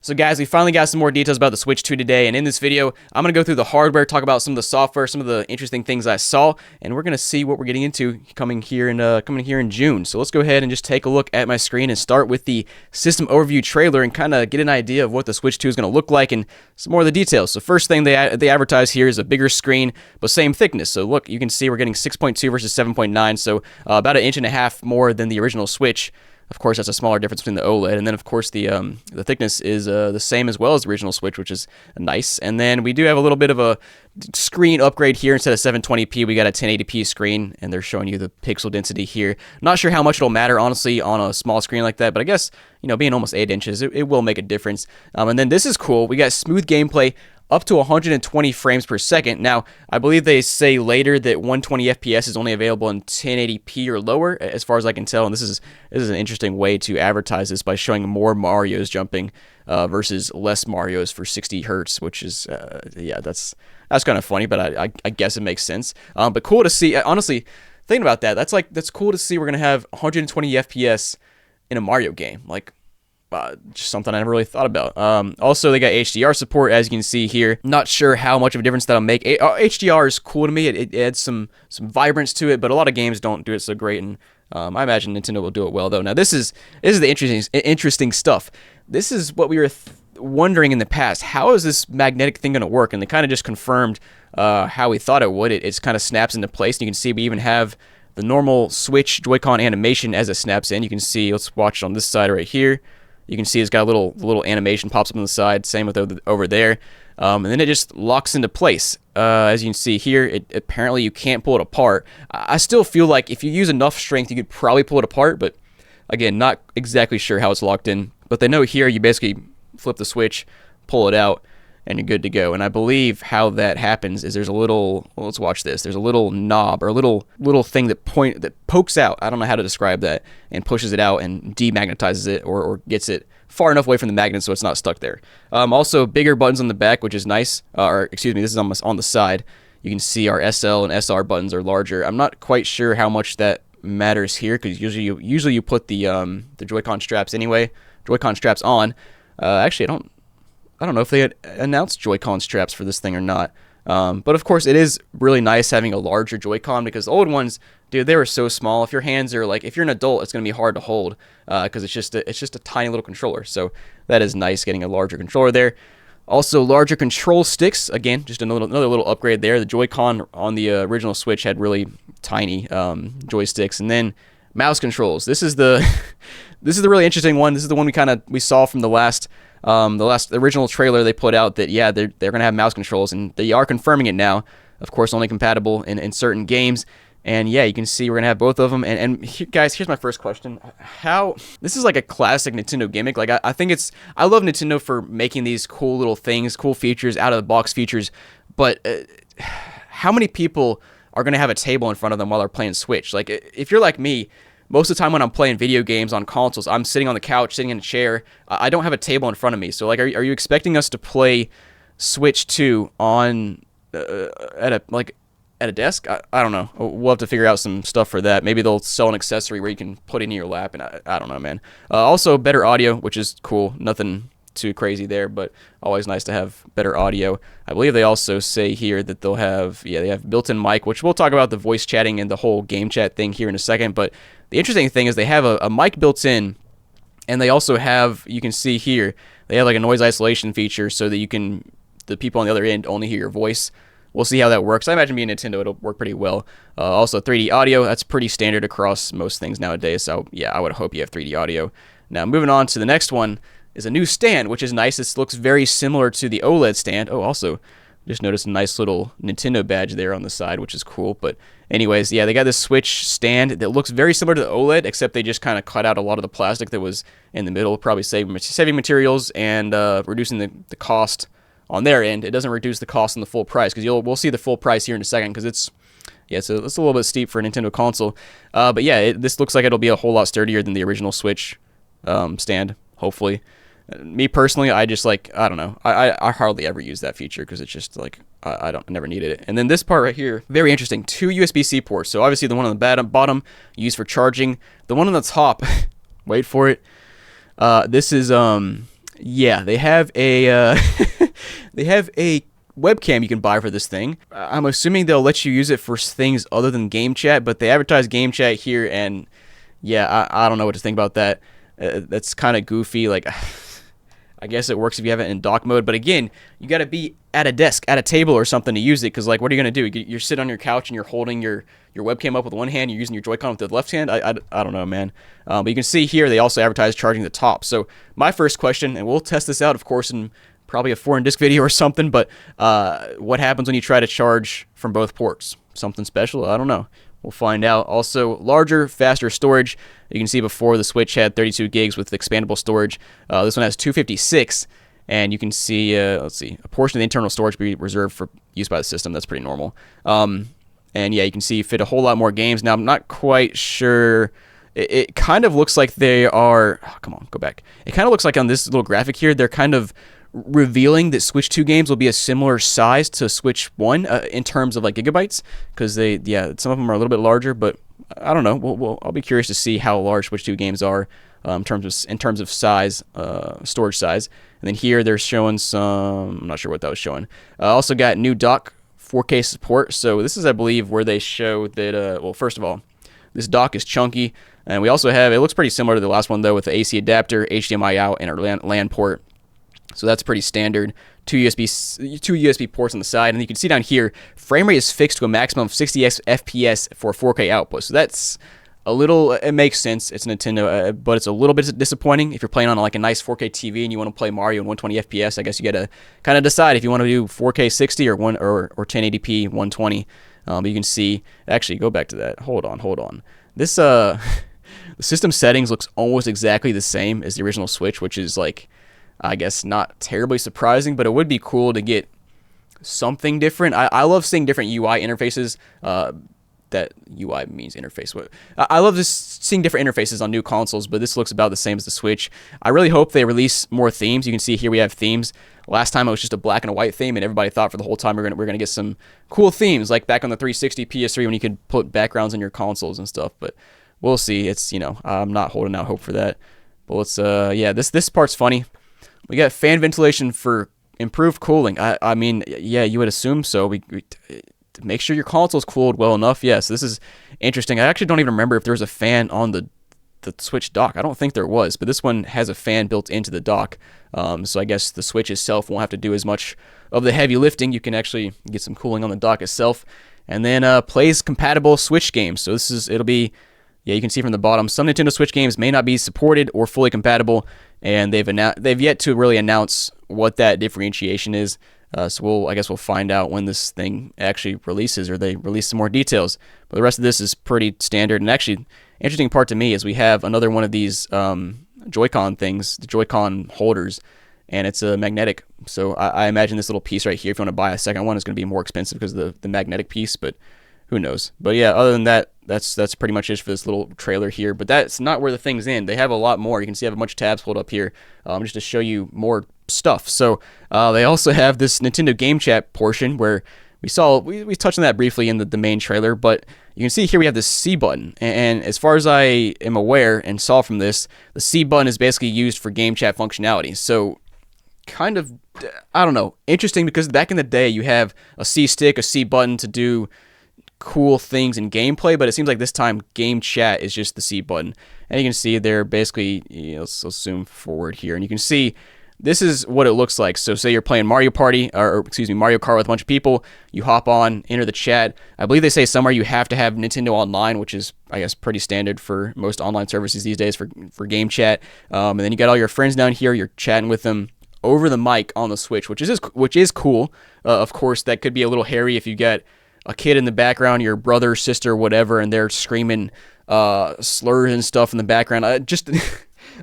So guys, we finally got some more details about the Switch 2 today, and in this video, I'm going to go through the hardware, talk about some of the software, some of the interesting things I saw, and we're going to see what we're getting into coming here in June. So let's go ahead and just take a look at my screen and start with the system overview trailer and kind of get an idea of what the Switch 2 is going to look like and some more of the details. So first thing they advertise here is a bigger screen, but same thickness. So look, you can see we're getting 6.2 versus 7.9, so about an inch and a half more than the original Switch. Of course, that's a smaller difference between the OLED, and then of course the thickness is the same as well as the original Switch, which is nice. And then we do have a little bit of a screen upgrade here. Instead of 720p, we got a 1080p screen, and they're showing you the pixel density here. Not sure how much it'll matter, honestly, on a small screen like that, but I guess, you know, being almost 8 inches, it will make a difference. And then this is cool. We got smooth gameplay up to 120 frames per second. Now, I believe they say later that 120 FPS is only available in 1080p or lower, as far as I can tell. And this is an interesting way to advertise this by showing more Marios jumping versus less Marios for 60 hertz, which is yeah, that's kind of funny, but I guess it makes sense. But cool to see. Honestly, thinking about that, that's cool to see. We're gonna have 120 FPS in a Mario game, like. Just something I never really thought about. Also, they got HDR support, as you can see here. Not sure how much of a difference that'll make. HDR is cool to me. It adds some vibrance to it, but a lot of games don't do it so great, and I imagine Nintendo will do it well, though. Now, this is the interesting stuff. This is what we were wondering in the past. How is this magnetic thing going to work? And they kind of just confirmed how we thought it would. It kind of snaps into place, and you can see we even have the normal Switch Joy-Con animation as it snaps in. You can see, let's watch it on this side right here. You can see it's got a little animation pops up on the side. Same with over there. And then it just locks into place. As you can see here, apparently you can't pull it apart. I still feel like if you use enough strength, you could probably pull it apart. But again, not exactly sure how it's locked in. But they know here you basically flip the switch, pull it out, and you're good to go. And I believe how that happens is there's a little, well, let's watch this. There's a little knob or a little thing that pokes out. I don't know how to describe that, and pushes it out and demagnetizes it or gets it far enough away from the magnet so it's not stuck there. Also, bigger buttons on the back, which is nice. Or excuse me, this is almost on the side. You can see our SL and SR buttons are larger. I'm not quite sure how much that matters here because usually you put the Joy-Con straps anyway. Joy-Con straps on. Actually, I don't know if they had announced Joy-Con straps for this thing or not. But of course, it is really nice having a larger Joy-Con because the old ones, dude, they were so small. If your hands are like, if you're an adult, it's going to be hard to hold because it's just a tiny little controller. So that is nice getting a larger controller there. Also, larger control sticks. Again, just another little upgrade there. The Joy-Con on the original Switch had really tiny joysticks, and then mouse controls. This is the really interesting one. This is the one we saw from the original trailer they put out that, yeah, they're going to have mouse controls, and they are confirming it now. Of course, only compatible in certain games. And yeah, you can see we're going to have both of them. And guys, here's my first question. This is like a classic Nintendo gimmick. Like, I love Nintendo for making these cool little things, cool features, out of the box features. But how many people are going to have a table in front of them while they're playing Switch? Like, if you're like me, most of the time when I'm playing video games on consoles, I'm sitting on the couch, sitting in a chair. I don't have a table in front of me. So, like, are you expecting us to play Switch 2 on at a desk? I don't know. We'll have to figure out some stuff for that. Maybe they'll sell an accessory where you can put it in your lap, and I don't know, man. Also, better audio, which is cool. Nothing too crazy there, but always nice to have better audio. I believe they also say here that they have built-in mic, which we'll talk about the voice chatting and the whole game chat thing here in a second. But the interesting thing is they have a mic built in, and they also have, you can see here, they have like a noise isolation feature so that the people on the other end only hear your voice. We'll see how that works. I imagine being Nintendo, it'll work pretty well. Also, 3D audio, that's pretty standard across most things nowadays. So yeah, I would hope you have 3D audio. Now, moving on to the next one is a new stand, which is nice. This looks very similar to the OLED stand. Oh, also, just noticed a nice little Nintendo badge there on the side, which is cool. But anyways, yeah, they got this Switch stand that looks very similar to the OLED, except they just kind of cut out a lot of the plastic that was in the middle, probably saving materials and reducing the cost on their end. It doesn't reduce the cost on the full price because we'll see the full price here in a second because it's a little bit steep for a Nintendo console. But yeah, this looks like it'll be a whole lot sturdier than the original Switch stand, hopefully. Me personally, I just I don't know. I hardly ever use that feature because it's just like I never needed it. And then this part right here, very interesting. 2 USB-C ports. So obviously the one on the bottom used for charging. The one on the top, wait for it. This is Yeah, they have a they have a webcam you can buy for this thing. I'm assuming they'll let you use it for things other than game chat, but they advertise game chat here, and yeah, I don't know what to think about that. That's kind of goofy. Like, I guess it works if you have it in dock mode, but again, you got to be at a desk, at a table or something to use it, because like, what are you going to do? You're sitting on your couch and you're holding your webcam up with one hand, you're using your Joy-Con with the left hand? I don't know, man. But you can see here, they also advertise charging the top. So my first question, and we'll test this out, of course, in probably a foreign disk video or something, but what happens when you try to charge from both ports? Something special? I don't know. We'll find out. Also, larger, faster storage. You can see before the Switch had 32 gigs with expandable storage. This one has 256, and you can see, let's see, a portion of the internal storage be reserved for use by the system. That's pretty normal. And yeah, you can see you fit a whole lot more games. Now, I'm not quite sure. It kind of looks like they are, oh, come on, go back. It kind of looks like on this little graphic here, they're kind of revealing that Switch 2 games will be a similar size to Switch 1 in terms of like gigabytes, because some of them are a little bit larger, but I don't know. I'll be curious to see how large Switch 2 games are in terms of size, storage size. And then here they're showing some, I'm not sure what that was showing. Also got new dock 4K support. So this is, I believe, where they show that, well, first of all, this dock is chunky, and we also have, it looks pretty similar to the last one though, with the AC adapter, HDMI out, and our LAN port. So that's pretty standard. Two USB ports on the side, and you can see down here, frame rate is fixed to a maximum of 60 FPS for 4K output. So that's a little, it makes sense. It's Nintendo, but it's a little bit disappointing if you're playing on like a nice 4K TV and you want to play Mario in 120 FPS. I guess you got to kind of decide if you want to do 4K 60 or 1080p 120. But you can see, actually, go back to that. Hold on. This the system settings looks almost exactly the same as the original Switch, which is like, I guess not terribly surprising, but it would be cool to get something different. I love seeing different UI interfaces. That UI means interface. I love seeing different interfaces on new consoles, but this looks about the same as the Switch. I really hope they release more themes. You can see here we have themes. Last time it was just a black and a white theme, and everybody thought for the whole time we're gonna get some cool themes, like back on the 360 PS3 when you could put backgrounds in your consoles and stuff. But we'll see. It's, I'm not holding out hope for that. But let's yeah, this part's funny. We got fan ventilation for improved cooling. I mean, yeah, you would assume so. We make sure your console's cooled well enough. Yes, this is interesting. I actually don't even remember if there was a fan on the Switch dock. I don't think there was, but this one has a fan built into the dock. So I guess the Switch itself won't have to do as much of the heavy lifting. You can actually get some cooling on the dock itself. And then plays compatible Switch games. So it'll be, yeah, you can see from the bottom, some Nintendo Switch games may not be supported or fully compatible, and they've yet to really announce what that differentiation is. So I guess we'll find out when this thing actually releases, or they release some more details. But the rest of this is pretty standard. And actually, interesting part to me is we have another one of these Joy-Con things, the Joy-Con holders, and it's a magnetic. So I imagine this little piece right here, if you want to buy a second one, is going to be more expensive because of the magnetic piece, but who knows. But yeah, other than that, that's pretty much it for this little trailer here. But that's not where the thing's in. They have a lot more. You can see I have a bunch of tabs pulled up here just to show you more stuff. So they also have this Nintendo Game Chat portion where we touched on that briefly in the main trailer, but you can see here we have this C button. And as far as I am aware and saw from this, the C button is basically used for game chat functionality. So kind of, I don't know, interesting, because back in the day you have a C stick, a C button to do cool things in gameplay, but it seems like this time game chat is just the C button. And you can see they're basically, let's zoom forward here, and you can see this is what it looks like. So say you're playing Mario Party, or Mario Kart with a bunch of people, you hop on, enter the chat. I believe they say somewhere you have to have Nintendo Online, which is, I guess, pretty standard for most online services these days for game chat. And then you got all your friends down here, you're chatting with them over the mic on the Switch, which is cool. Of course, that could be a little hairy if you get a kid in the background, your brother, sister, whatever, and they're screaming slurs and stuff in the background.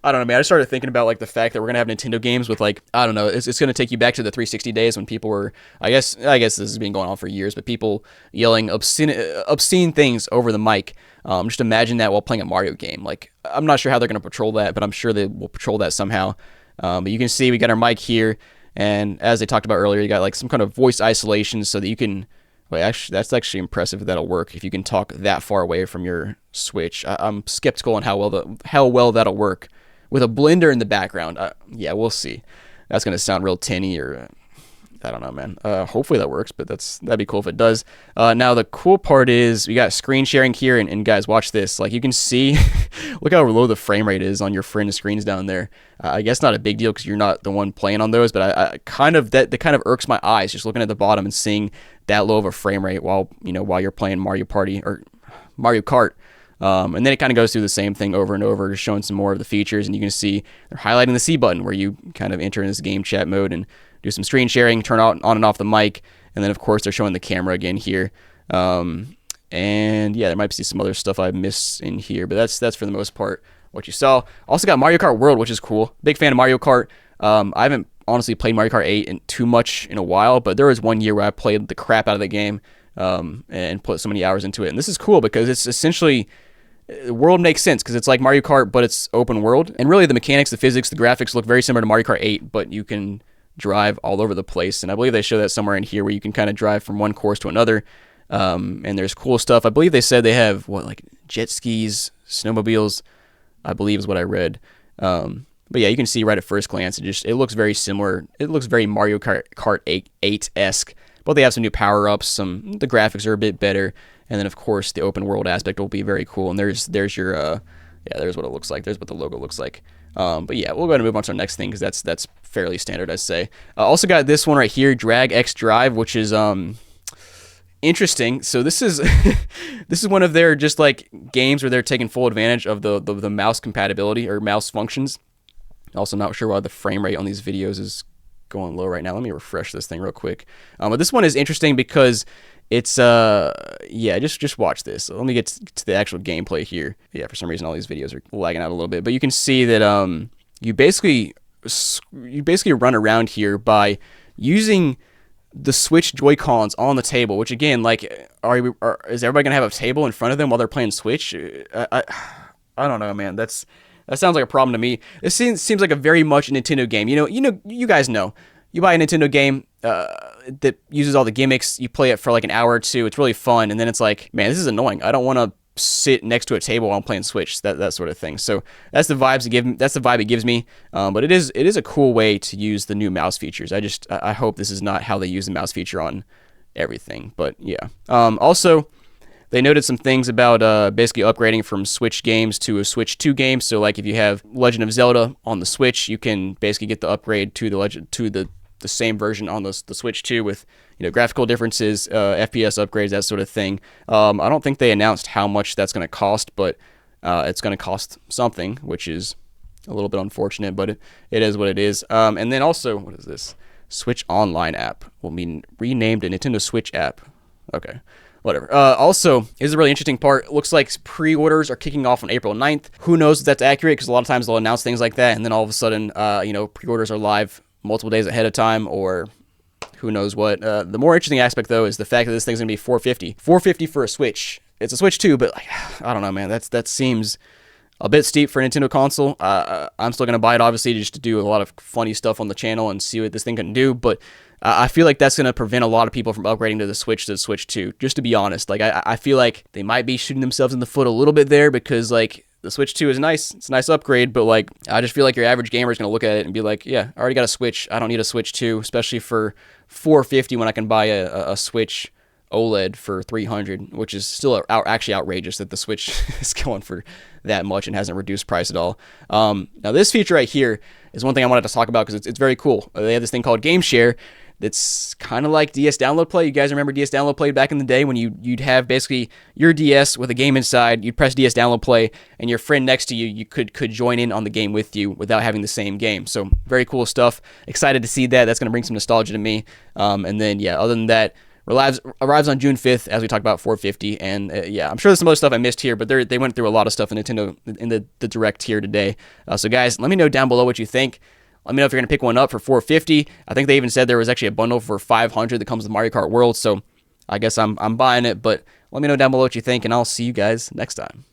I don't know, man. I started thinking about like the fact that we're gonna have Nintendo games with, like, I don't know, it's gonna take you back to the 360 days when people were, I guess this has been going on for years, but people yelling obscene things over the mic. Just imagine that while playing a Mario game. Like, I'm not sure how they're gonna patrol that, but I'm sure they will patrol that somehow. But you can see we got our mic here, and as they talked about earlier, you got like some kind of voice isolation so that you can. Wait, actually, that's actually impressive if that'll work, if you can talk that far away from your Switch. I'm skeptical on how well that'll work. with a blender in the background. Yeah, we'll see. That's gonna sound real tinny, or I don't know, man. Hopefully that works, but that'd be cool if it does. Now the cool part is we got screen sharing here, and guys, watch this. Like, you can see, look how low the frame rate is on your friend screens down there. I guess not a big deal because you're not the one playing on those, but I kind of that kind of irks my eyes just looking at the bottom and seeing that low of a frame rate while you're playing Mario Party or Mario Kart. And then it kind of goes through the same thing over and over, just showing some more of the features, and you can see they're highlighting the C button where you kind of enter in this game chat mode and do some screen sharing, turn on and off the mic, and then of course they're showing the camera again here. And yeah, there might be some other stuff I missed in here, but that's for the most part what you saw. Also got Mario Kart World, which is cool. Big fan of Mario Kart. I haven't honestly played Mario Kart 8 in too much in a while, but there was one year where I played the crap out of the game and put so many hours into it. And this is cool because it's essentially, the world makes sense because it's like Mario Kart, but it's open world. And really the mechanics, the physics, the graphics look very similar to Mario Kart 8, but you can drive all over the place. And I believe they show that somewhere in here where you can kind of drive from one course to another. And there's cool stuff. I believe they said they have like jet skis, snowmobiles, I believe is what I read. But yeah, you can see right at first glance, it looks very similar. It looks very Mario Kart 8-esque, but they have some new power-ups. The graphics are a bit better. And then of course the open world aspect will be very cool. And there's your, there's what it looks like. There's what the logo looks like. But yeah, we'll go ahead and move on to our next thing because that's fairly standard, I'd say. Also got this one right here, Drag X Drive, which is interesting. So this is this is one of their just like games where they're taking full advantage of the mouse compatibility or mouse functions. Also not sure why the frame rate on these videos is going low right now. Let me refresh this thing real quick. But this one is interesting because it's just watch this. Let me get to the actual gameplay here. Yeah, for some reason all these videos are lagging out a little bit, but you can see that you basically run around here by using the Switch Joy-Cons on the table, which again, like, is everybody gonna have a table in front of them while they're playing Switch? I don't know, man. That sounds like a problem to me. This seems like a very much Nintendo game. You guys know. You buy a Nintendo game that uses all the gimmicks. You play it for like an hour or two. It's really fun, and then it's like, man, this is annoying. I don't want to sit next to a table while I'm playing Switch. That sort of thing. So that's the vibes it gives. That's the vibe it gives me. But it is a cool way to use the new mouse features. I hope this is not how they use the mouse feature on everything. But yeah. Also, they noted some things about basically upgrading from Switch games to a Switch 2 game. So like if you have Legend of Zelda on the Switch, you can basically get the upgrade to the same version on the Switch 2 with graphical differences, FPS upgrades, that sort of thing. I don't think they announced how much that's going to cost, but it's going to cost something, which is a little bit unfortunate, but it is what it is. And then also, what is this? Switch Online app will be renamed a Nintendo Switch app. Okay. Whatever. Also, is a really interesting part. It looks like pre-orders are kicking off on April 9th. Who knows if that's accurate, because a lot of times they'll announce things like that, and then all of a sudden, pre-orders are live multiple days ahead of time, or who knows what. The more interesting aspect, though, is the fact that this thing's going to be $450. $450 for a Switch. It's a Switch 2, but I don't know, man. That seems a bit steep for a Nintendo console. I'm still going to buy it, obviously, just to do a lot of funny stuff on the channel and see what this thing can do, but I feel like that's going to prevent a lot of people from upgrading to the Switch 2, just to be honest. Like, I feel like they might be shooting themselves in the foot a little bit there, because, like, the Switch 2 is nice. It's a nice upgrade, but, like, I just feel like your average gamer is going to look at it and be like, yeah, I already got a Switch. I don't need a Switch 2, especially for $450 when I can buy a Switch OLED for $300, which is still actually outrageous that the Switch is going for that much and hasn't reduced price at all. Now, this feature right here is one thing I wanted to talk about because it's very cool. They have this thing called Game Share that's kind of like DS Download Play. You guys remember DS Download Play back in the day when you'd have basically your DS with a game inside, you'd press DS Download Play, and your friend next to you could join in on the game with you without having the same game. So very cool stuff. Excited to see that. That's going to bring some nostalgia to me. And then, yeah, other than that, arrives on June 5th, as we talked about, $450. And yeah, I'm sure there's some other stuff I missed here, but they went through a lot of stuff in Nintendo in the Direct here today. So guys, let me know down below what you think. Let me know if you're going to pick one up for $450. I think they even said there was actually a bundle for $500 that comes with Mario Kart World. So I guess I'm buying it, but let me know down below what you think, and I'll see you guys next time.